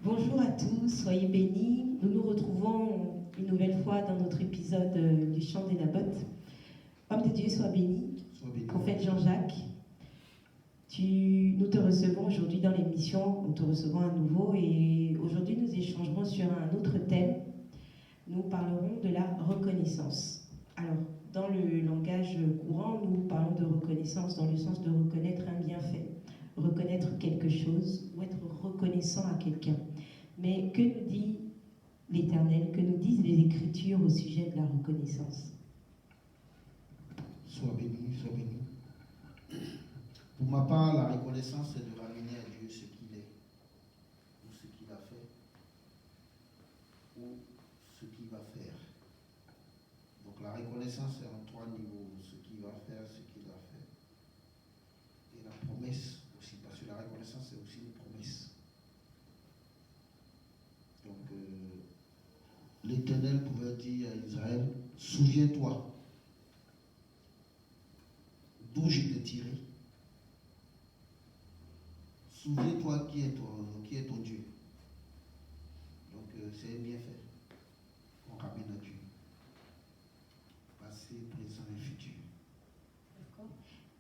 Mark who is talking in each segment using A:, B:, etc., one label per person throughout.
A: Bonjour à tous, soyez bénis. Nous nous retrouvons une nouvelle fois dans notre épisode du chant des Naboth. Homme de Dieu, sois béni. Prophète Jean-Jacques, nous te recevons aujourd'hui dans l'émission, nous te recevons à nouveau et aujourd'hui nous échangerons sur un autre thème. Nous parlerons de la reconnaissance. Alors, dans le langage courant, nous parlons de reconnaissance dans le sens de reconnaître un bienfait, reconnaître quelque chose ou être reconnaissant à quelqu'un. Mais que nous dit l'Éternel, que nous disent les Écritures au sujet de la reconnaissance?
B: Sois béni, sois béni. Pour ma part, la reconnaissance, c'est de ramener à Dieu ce qu'il est, ou ce qu'il a fait, ou ce qu'il va faire. Donc la reconnaissance, c'est en trois niveaux: ce qu'il va faire, ce qu'il a fait, et la promesse aussi, parce que la reconnaissance, c'est aussi une promesse. Donc l'Éternel pouvait dire à Israël: souviens-toi d'où je t'ai tiré. Souviens-toi qui est ton Dieu. Donc c'est un bienfait qu'on ramène à Dieu. Passé, présent et futur.
A: D'accord.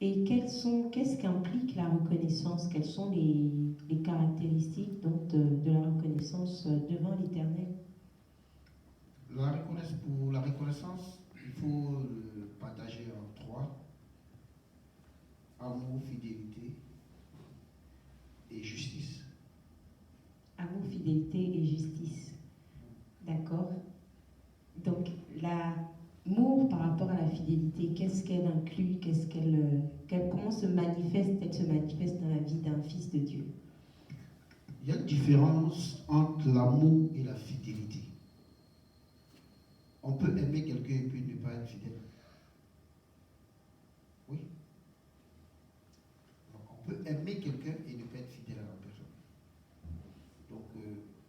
A: Et qu'est-ce qu'implique la reconnaissance? Quelles sont les caractéristiques donc, de la reconnaissance devant l'Éternel?
B: Pour la reconnaissance, il faut le partager en trois: amour, fidélité et justice.
A: Amour, fidélité et justice. D'accord. Donc, l'amour par rapport à la fidélité, qu'est-ce qu'elle inclut? Comment se manifeste-t-elle se manifeste dans la vie d'un fils de Dieu?
B: Il y a une différence entre l'amour et la fidélité. On peut aimer quelqu'un et puis ne pas être fidèle. Oui. Donc, on peut aimer quelqu'un et ne pas être fidèle à la personne. Donc,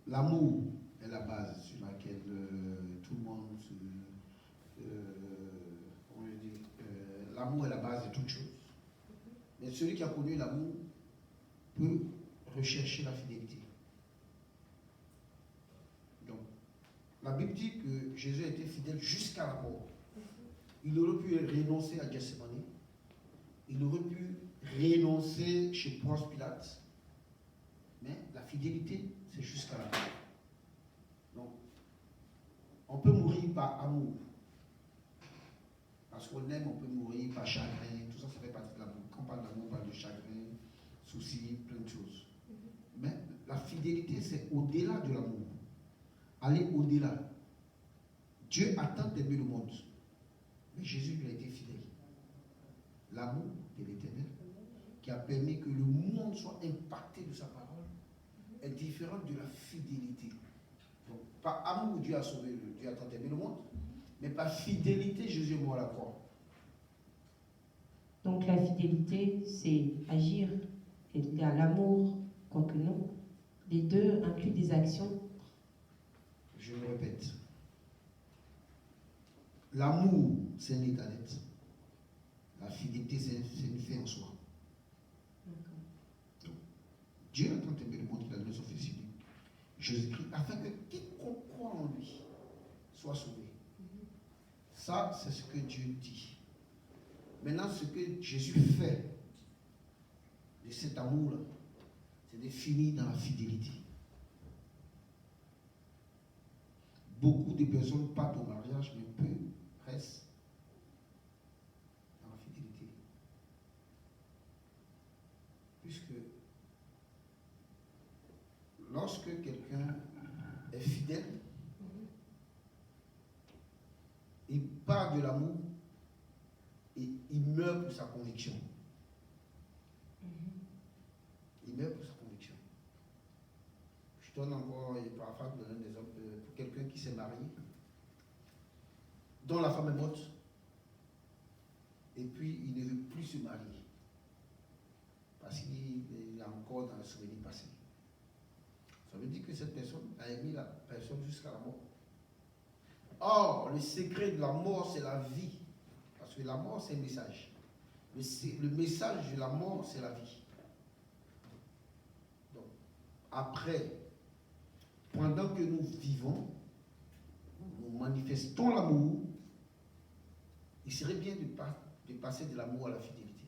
B: l'amour est la base sur laquelle tout le monde l'amour est la base de toute chose. Mais celui qui a connu l'amour peut rechercher la fidélité. Donc, la Bible dit que Jésus a été fidèle jusqu'à la mort. Il aurait pu renoncer à Gethsemane. Il aurait pu renoncer chez Ponce Pilate. Mais la fidélité, c'est jusqu'à la mort. Donc, on peut mourir par amour. Parce qu'on aime, on peut mourir par chagrin. Tout ça, ça fait partie de l'amour. Quand on parle d'amour, on parle de chagrin, soucis, plein de choses. Mais la fidélité, c'est au-delà de l'amour. Aller au-delà. Dieu a tant aimé le monde. Mais Jésus lui a été fidèle. L'amour de l'Éternel, qui a permis que le monde soit impacté de sa parole, est différent de la fidélité. Donc, par amour, Dieu a sauvé, Dieu a tant aimé le monde. Mais par fidélité, Jésus est mort à la croix.
A: Donc la fidélité, c'est agir. Et l'amour, quoique non. Les deux incluent des actions.
B: Je le répète. L'amour, c'est un état d'être. La fidélité, c'est une fin en soi. Donc, Dieu a tant aimé le monde qu'il a donné son Fils unique, Jésus-Christ, afin que quiconque croit en lui soit sauvé. Ça, c'est ce que Dieu dit. Maintenant, ce que Jésus fait de cet amour-là, c'est de finir dans la fidélité. Beaucoup de personnes partent au mariage, mais peu restent dans la fidélité. Puisque lorsque quelqu'un est fidèle, il part de l'amour et il meurt pour sa conviction. Il meurt pour sa conviction. Je donne encore, et parfois je donne des exemples pour quelqu'un qui s'est marié, dont la femme est morte, et puis il ne veut plus se marier, parce qu'il est encore dans le souvenir passé. Ça veut dire que cette personne a aimé la personne jusqu'à la mort. Or, le secret de la mort, c'est la vie. Parce que la mort, c'est un message. Le message de la mort, c'est la vie. Donc, après pendant que nous vivons, nous manifestons l'amour, il serait bien de passer de l'amour à la fidélité.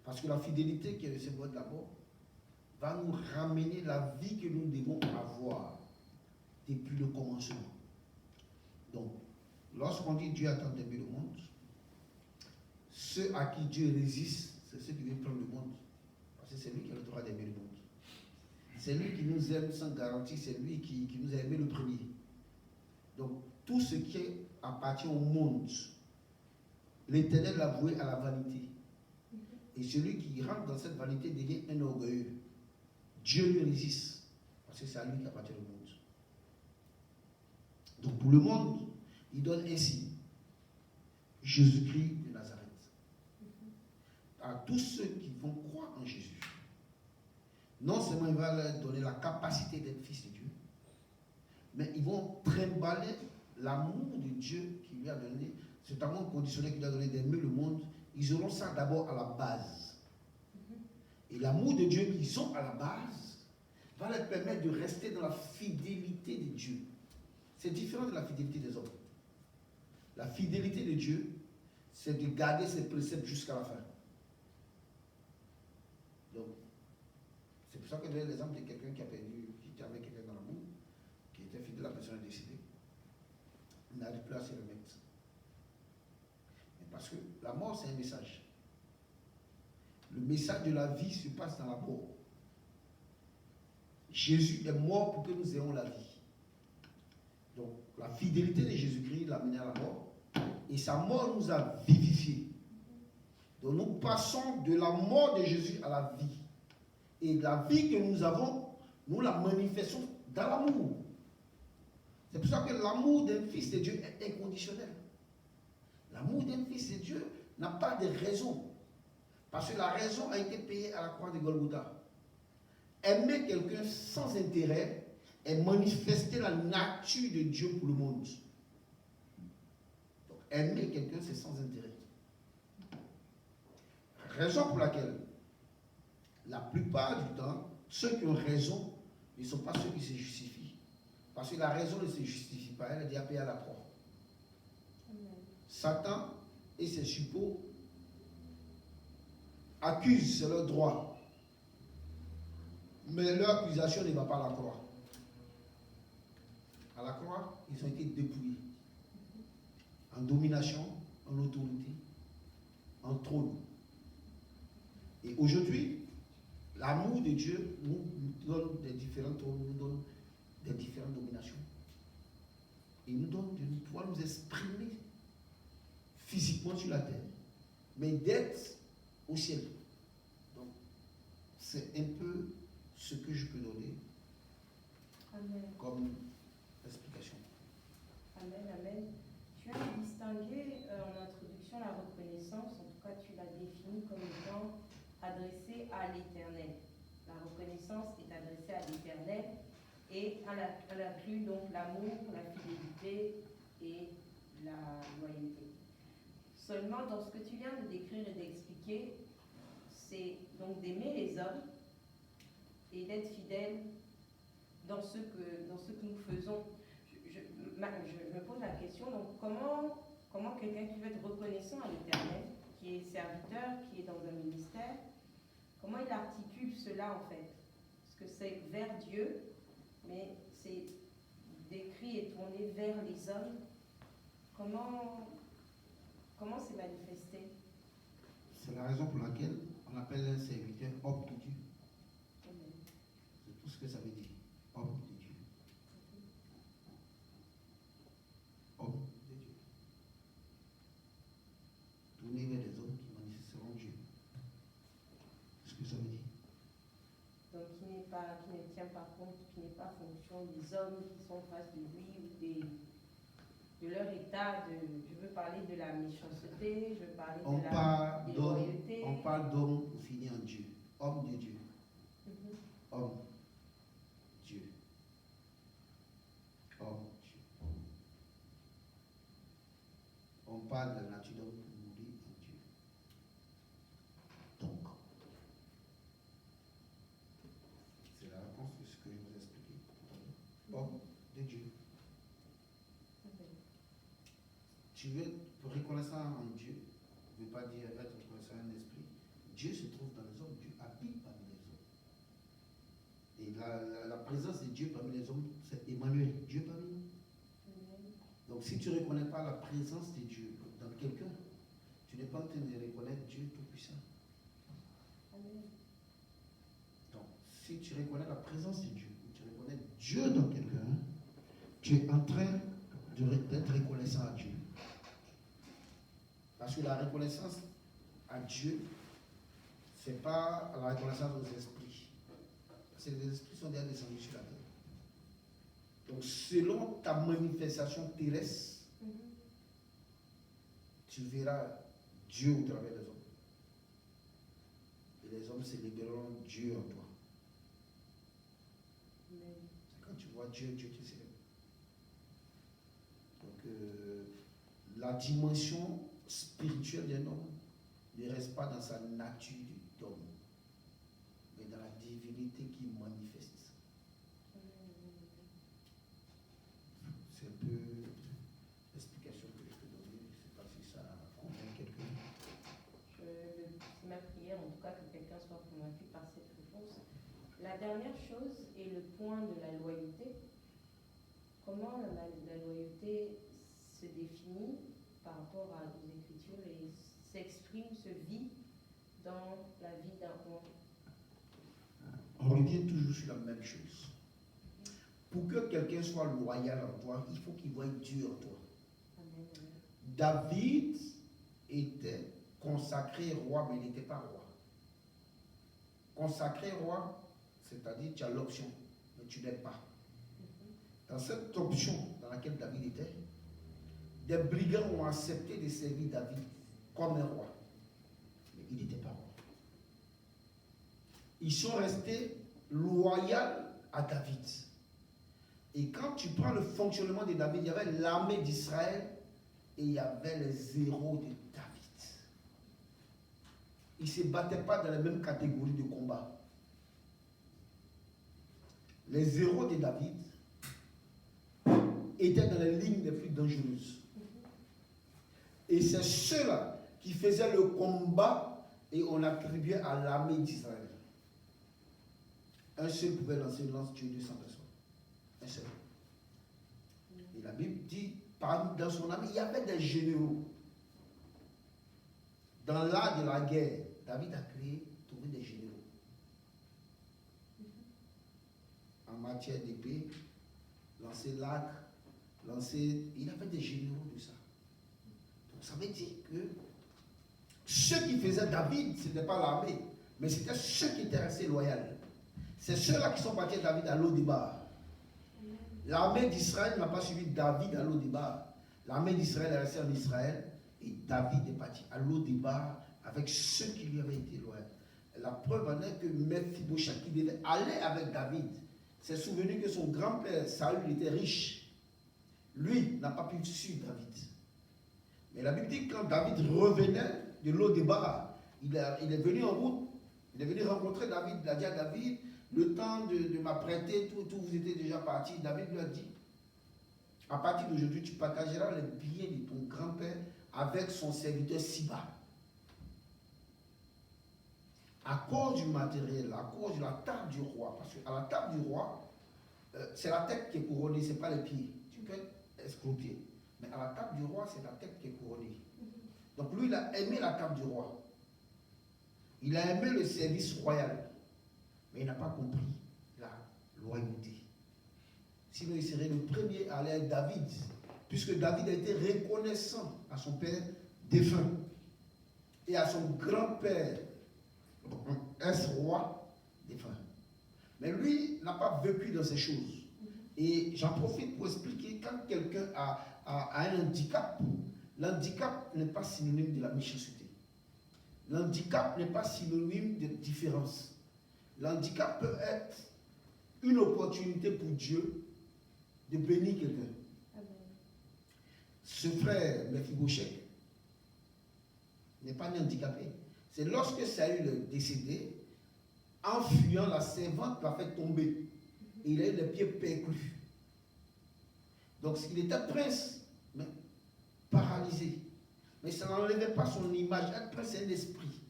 B: Parce que la fidélité, qui est le symbole de l'amour, va nous ramener la vie que nous devons avoir depuis le commencement. Donc, lorsqu'on dit Dieu a tant aimé le monde, ceux à qui Dieu résiste, c'est ceux qui veulent prendre le monde. Parce que c'est lui qui a le droit d'aimer le monde. C'est lui qui nous aime sans garantie, c'est lui qui nous a aimé le premier. Donc, tout ce qui appartient au monde, l'Éternel l'a voué à la vanité. Et celui qui rentre dans cette vanité devient un orgueilleux. Dieu lui résiste, parce que c'est à lui qu'appartient le monde. Donc, pour le monde, il donne ainsi Jésus-Christ de Nazareth à tous ceux qui vont croire en Jésus. Non seulement il va leur donner la capacité d'être fils de Dieu, mais ils vont trimballer l'amour de Dieu qui lui a donné, cet amour conditionnel qu'il lui a donné d'aimer le monde. Ils auront ça d'abord à la base. Et l'amour de Dieu qu'ils ont à la base va leur permettre de rester dans la fidélité de Dieu. C'est différent de la fidélité des hommes. La fidélité de Dieu, c'est de garder ses préceptes jusqu'à la fin. Donc, c'est pour ça que je donne l'exemple de quelqu'un qui a perdu, qui était avec quelqu'un dans l'amour, qui était fidèle, la personne est décédée. Il n'arrive plus à se remettre. Mais parce que la mort, c'est un message. Le message de la vie se passe dans la mort. Jésus est mort pour que nous ayons la vie. Donc, la fidélité de Jésus-Christ l'a mené à la mort. Et sa mort nous a vivifiés. Donc, nous passons de la mort de Jésus à la vie. Et la vie que nous avons, nous la manifestons dans l'amour. C'est pour ça que l'amour d'un fils de Dieu est inconditionnel. L'amour d'un fils de Dieu n'a pas de raison. Parce que la raison a été payée à la croix de Golgotha. Aimer quelqu'un sans intérêt est manifester la nature de Dieu pour le monde. Donc, aimer quelqu'un, c'est sans intérêt. Raison pour laquelle, la plupart du temps, ceux qui ont raison ne sont pas ceux qui se justifient. Parce que la raison ne se justifie pas, elle est déjà payée à la croix. Satan et ses suppôts accusent, c'est leur droit. Mais leur accusation ne va pas à la croix. À la croix, ils ont été dépouillés. En domination, en autorité, en trône. Et aujourd'hui, l'amour de Dieu nous donne des différents trônes, nous donne des différentes dominations. Il nous donne de pouvoir nous exprimer physiquement sur la terre, mais d'être au ciel. Donc, c'est un peu ce que je peux donner comme explication.
A: Amen, amen. Tu as distingué en introduction la reconnaissance, en tout cas tu l'as définie comme étant adressée à l'Éternel. La reconnaissance est adressée à l'Éternel et elle inclut donc l'amour, la fidélité et la loyauté. Seulement, dans ce que tu viens de décrire et d'expliquer, c'est donc d'aimer les hommes et d'être fidèle dans ce que nous faisons. Je me pose la question, donc comment quelqu'un qui veut être reconnaissant à l'Éternel, qui est serviteur, qui est dans un ministère, comment il articule cela en fait? Parce que c'est vers Dieu, mais c'est décrit et tourné vers les hommes. Comment c'est manifesté?
B: C'est la raison pour laquelle on appelle un serviteur homme de Dieu. C'est tout ce que ça veut dire. Homme de Dieu. Homme de Dieu. Tourner vers les hommes qui manifesteront Dieu. C'est ce que ça veut dire.
A: Donc qui ne tient pas compte, qui n'est pas fonction des hommes qui sont en face de lui ou de leur état, je veux parler de la méchanceté, je veux parler de la déloyauté.
B: On parle d'homme fini en Dieu. Homme de Dieu. Homme. Dieu. Homme. Dieu. On parle de la nature d'homme pour mourir en Dieu. Donc, c'est la réponse de ce que je vous explique. tu veux être reconnaissant en Dieu, ne veut pas dire être reconnaissant en esprit. Dieu se trouve dans les hommes, Dieu habite parmi les hommes. Et la présence de Dieu parmi les hommes, c'est Emmanuel, Dieu parmi nous. Donc si tu ne reconnais pas la présence de Dieu dans quelqu'un, tu n'es pas en train de reconnaître Dieu Tout-Puissant. Donc si tu reconnais la présence de Dieu, tu reconnais Dieu dans quelqu'un, tu es en train d'être reconnaissant à Dieu. Parce que la reconnaissance à Dieu, ce n'est pas la reconnaissance aux esprits. Parce que les esprits sont déjà descendus sur la terre. Donc, selon ta manifestation terrestre, tu verras Dieu au travers des hommes. Et les hommes célébreront Dieu en toi. C'est quand tu vois Dieu, Dieu te célèbre. Donc, la dimension spirituelle d'un homme ne reste pas dans sa nature d'homme, mais dans la divinité qui manifeste. C'est un peu l'explication que je peux donner. Je ne sais pas si ça convainc quelqu'un.
A: C'est ma prière, en tout cas, que quelqu'un soit convaincu par cette réponse. La dernière chose est le point de la loyauté. Comment la loyauté se définit par rapport aux Écritures et s'exprime, se vit dans la vie d'un homme?
B: On revient toujours sur la même chose. Pour que quelqu'un soit loyal en toi, il faut qu'il voie Dieu en toi.
A: Amen.
B: David était consacré roi, mais il n'était pas roi. Consacré roi, c'est-à-dire tu as l'option, mais tu n'es pas. Dans cette option dans laquelle David était, des brigands ont accepté de servir David comme un roi. Mais il n'était pas roi. Ils sont restés loyaux à David. Et quand tu prends le fonctionnement de David, il y avait l'armée d'Israël et il y avait les héros de David. Ils ne se battaient pas dans la même catégorie de combat. Les héros de David étaient dans les lignes les plus dangereuses. Et c'est ceux-là qui faisaient le combat et on attribuait à l'armée d'Israël. Un seul pouvait lancer une lance, tuer 200 personnes. Un seul. Et la Bible dit, dans son armée, il y avait des généraux. Dans l'art de la guerre, David a trouvé des généraux. En matière d'épée, lancer l'arc, il avait des généraux de ça. Donc ça veut dire que ceux qui faisaient David, ce n'était pas l'armée, mais c'était ceux qui étaient restés loyaux. C'est ceux-là qui sont partis à David à Lo-Débar. L'armée d'Israël n'a pas suivi David à Lo-Débar. L'armée d'Israël est restée en Israël et David est parti à Lo-Débar avec ceux qui lui avaient été loyaux. La preuve en est que Mephibosheth, qui devait aller avec David, s'est souvenu que son grand-père Saül était riche. Lui n'a pas pu suivre David. Mais la Bible dit que quand David revenait de Lo-Débar, il est venu en route, il est venu rencontrer David, il a dit à David, le temps de m'apprêter, tout vous étiez déjà parti. David lui a dit, à partir d'aujourd'hui, tu partageras les biens de ton grand-père avec son serviteur Siba. À cause du matériel, à cause de la table du roi, parce qu'à la table du roi, c'est la tête qui est couronnée, ce n'est pas les pieds. Tu peux escroquer. Mais à la table du roi, c'est la tête qui est couronnée. Donc lui, il a aimé la table du roi. Il a aimé le service royal. Mais il n'a pas compris la loyauté. Sinon, il serait le premier à aller avec David, puisque David a été reconnaissant à son père défunt et à son grand-père, ex-roi défunt. Mais lui n'a pas vécu dans ces choses. Et j'en profite pour expliquer, quand quelqu'un a un handicap, l'handicap n'est pas synonyme de la méchanceté. L'handicap n'est pas synonyme de différence. L'handicap peut être une opportunité pour Dieu de bénir quelqu'un. Ce frère Mephibosheth n'est pas né handicapé. C'est lorsque Saül est décédé, en fuyant, la servante l'a fait tomber. Et il a eu les pieds perclus. Donc il était prince, mais paralysé. Mais ça n'enlevait pas son image. Être prince, c'est un esprit.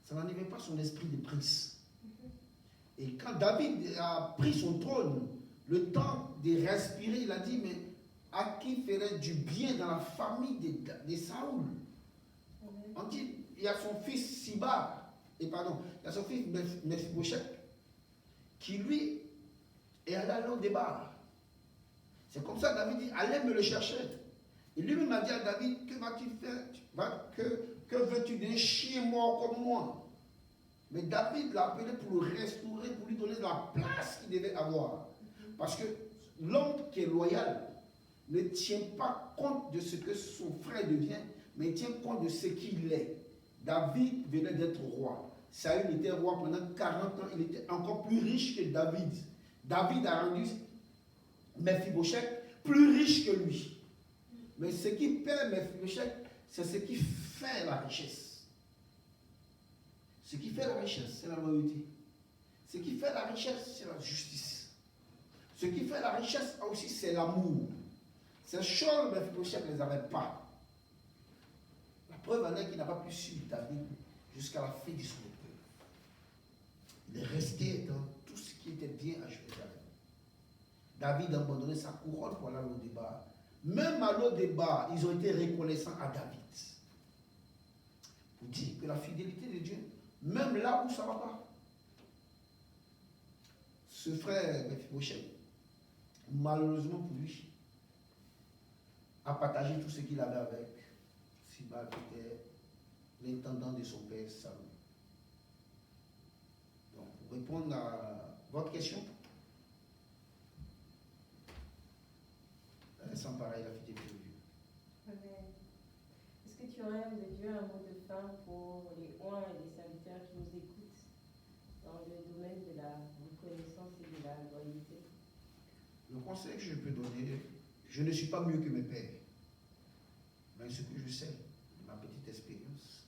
B: Ça n'enlevait pas son esprit de prince. Et quand David a pris son trône, le temps de respirer, il a dit, mais à qui ferait du bien dans la famille de Saoul? On dit, il y a son fils Siba, il y a son fils Mephibosheth, qui lui est allé au débat. C'est comme ça que David dit, allez me le chercher. Et lui-même a dit à David, que vas-tu faire? Que veux-tu d'un chien mort comme moi? Mais David l'a appelé pour le restaurer, pour lui donner la place qu'il devait avoir. Parce que l'homme qui est loyal ne tient pas compte de ce que son frère devient, mais il tient compte de ce qu'il est. David venait d'être roi. Saül était roi pendant 40 ans, il était encore plus riche que David. David a rendu Mephibosheth plus riche que lui. Mais ce qui perd Mephibosheth, c'est ce qui fait la richesse. Ce qui fait la richesse, c'est la loyauté. Ce qui fait la richesse, c'est la justice. Ce qui fait la richesse aussi, c'est l'amour. Ces choses, Mephibosheth ne les avait pas. La preuve en est qu'il n'a pas pu suivre David jusqu'à la fin de son épreuve. Il est resté dans tout ce qui était bien à Jérusalem. David a abandonné sa couronne pour aller au débat. Même à l'au débat, ils ont été reconnaissants à David. Pour dire que la fidélité de Dieu, même là où ça ne va pas. Ce frère Mephibosheth, malheureusement pour lui, a partagé tout ce qu'il avait avec Siba, qui était l'intendant de son père Saül. Donc, pour répondre à votre question, sans pareil la fidélité de Dieu.
C: Amen. Est-ce que tu aurais, de Dieu, un mot de fin pour les oins et les serviteurs qui nous écoutent dans le domaine de la reconnaissance et de la loyauté?
B: Le conseil que je peux donner, je ne suis pas mieux que mes pères, mais ce que je sais, de ma petite expérience,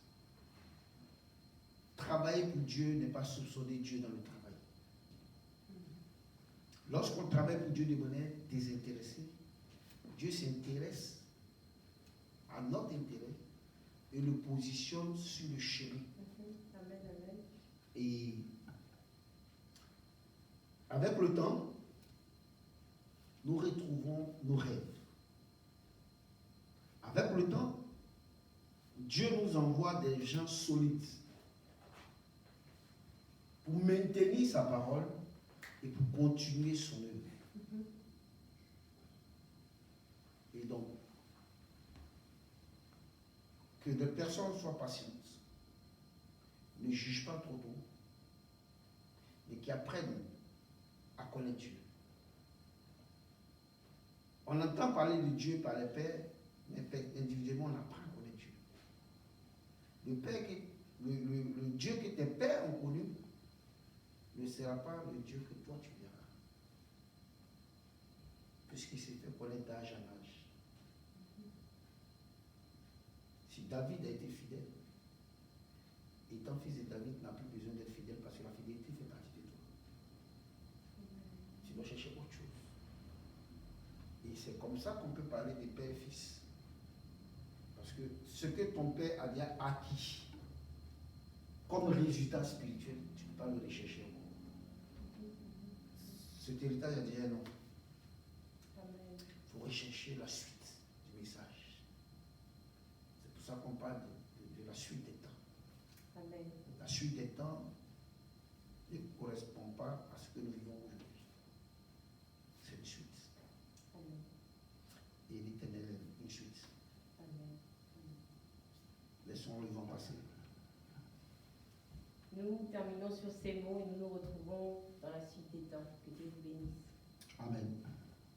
B: travailler pour Dieu n'est pas soupçonner Dieu dans le travail. Lorsqu'on travaille pour Dieu de manière désintéressée, Dieu s'intéresse à notre intérêt et le positionne sur le chemin.
C: Amen, amen.
B: Et avec le temps, nous retrouvons nos rêves. Avec le temps, Dieu nous envoie des gens solides pour maintenir sa parole et pour continuer son œuvre. Et donc, que des personnes soient patientes, ne jugent pas trop tôt, mais qui apprennent à connaître Dieu. On entend parler de Dieu par les pères, mais individuellement, on apprend à connaître Dieu. Le Dieu que tes pères ont connu ne sera pas le Dieu que toi tu verras. Puisqu'il s'est fait connaître d'âge en âge. Si David a été fidèle, étant fils de David, n'a plus besoin d'être fidèle parce que la fidélité fait partie de toi. Tu dois chercher autre chose. Et c'est comme ça qu'on peut parler de père et fils. Parce que ce que ton père a bien acquis comme résultat spirituel, tu ne peux pas le rechercher encore. Cet héritage a déjà non. Il faut rechercher la suite du message. C'est pour ça qu'on parle de la suite des temps.
C: Amen.
B: La suite des temps ne correspond pas à ce que nous vivons aujourd'hui. C'est une suite.
C: Amen.
B: Et l'Éternel est une suite.
C: Amen.
B: Laissons le vent passer.
C: Nous terminons sur ces mots et nous nous retrouvons dans la suite des temps. Que Dieu vous bénisse.
B: Amen.